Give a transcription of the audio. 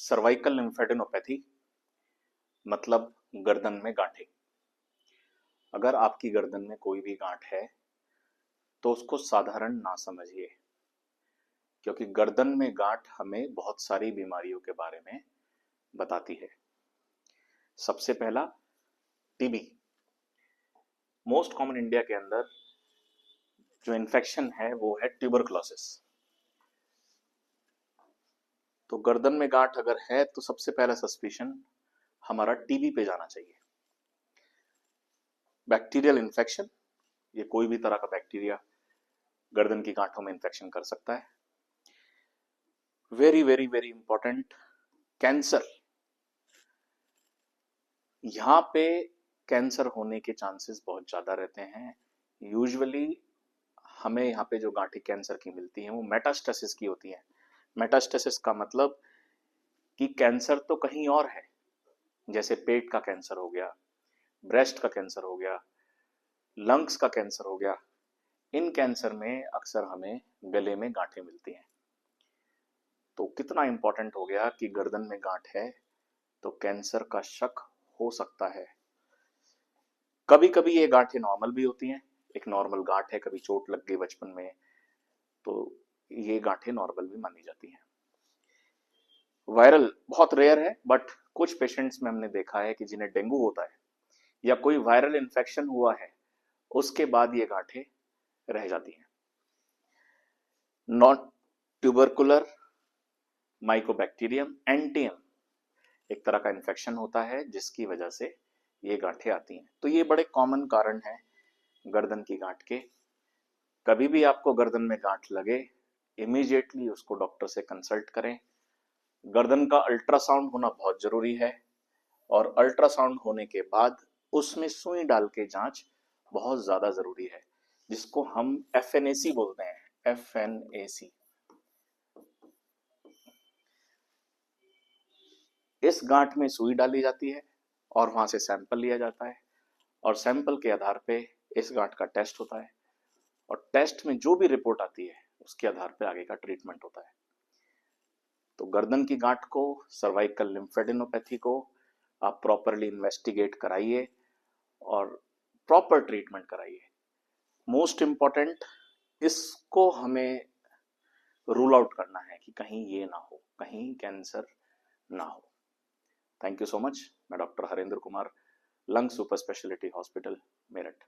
Cervical lymphadenopathy मतलब गर्दन में गांठें। अगर आपकी गर्दन में कोई भी गांठ है तो उसको साधारण ना समझिए, क्योंकि गर्दन में गांठ हमें बहुत सारी बीमारियों के बारे में बताती है। सबसे पहला टीबी। मोस्ट कॉमन इंडिया के अंदर जो इन्फेक्शन है वो है ट्यूबरकुलोसिस। तो गर्दन में गांठ अगर है तो सबसे पहला सस्पिशन हमारा टीबी पे जाना चाहिए। बैक्टीरियल इन्फेक्शन, ये कोई भी तरह का बैक्टीरिया गर्दन की गांठों में इन्फेक्शन कर सकता है। Very very very important, cancer. यहां पे कैंसर होने के चांसेस बहुत ज्यादा रहते हैं। यूजुअली हमें यहाँ पे जो गांठें कैंसर की मिलती हैं वो मेटास्टेसिस की होती हैं। मेटास्टेसिस का मतलब कि कैंसर तो कहीं और है, जैसे पेट का कैंसर हो गया, ब्रेस्ट का कैंसर हो गया, लंग्स का कैंसर हो गया। इन कैंसर में अक्सर हमें गले में गांठें मिलती हैं। तो कितना इंपॉर्टेंट हो गया कि गर्दन में गांठ है तो कैंसर का शक हो सकता है। कभी कभी ये गांठें नॉर्मल भी होती हैं। एक नॉर्मल गांठ है, कभी चोट लग गई बचपन में तो ये गांठें नॉर्मल भी मानी जाती हैं। वायरल बहुत रेयर है, बट कुछ पेशेंट्स में हमने देखा है कि जिन्हें डेंगू होता है या कोई वायरल इन्फेक्शन हुआ है उसके बाद ये गांठें रह जाती हैं। नॉन ट्यूबरकुलर माइकोबैक्टीरियम एंटियम एक तरह का इन्फेक्शन होता है जिसकी वजह से ये गांठें आती हैं। तो ये बड़े कॉमन कारण हैं गर्दन की गांठ के। कभी भी आपको गर्दन में गांठ लगे, इमीडिएटली उसको डॉक्टर से कंसल्ट करें। गर्दन का अल्ट्रासाउंड होना बहुत जरूरी है, और अल्ट्रासाउंड होने के बाद उसमें सुई डाल के जांच बहुत ज्यादा जरूरी है, जिसको हम FNAC बोलते हैं। FNAC। इस गांठ में सुई डाली जाती है और वहां से सैंपल लिया जाता है, और सैंपल के आधार पे इस गांठ का टेस्ट होता है, और टेस्ट में जो भी रिपोर्ट आती है उसके आधार पे आगे का ट्रीटमेंट होता है। तो गर्दन की गांठ को, सर्वाइकल लिम्फेडेनोपैथी को आप प्रॉपरली इन्वेस्टिगेट कराइए और प्रॉपर ट्रीटमेंट कराइए। मोस्ट इंपॉर्टेंट, इसको हमें रूल आउट करना है कि कहीं ये ना हो, कहीं कैंसर ना हो। Thank you so much. मैं doctor Harendra Kumar, lung super speciality hospital, Meerut.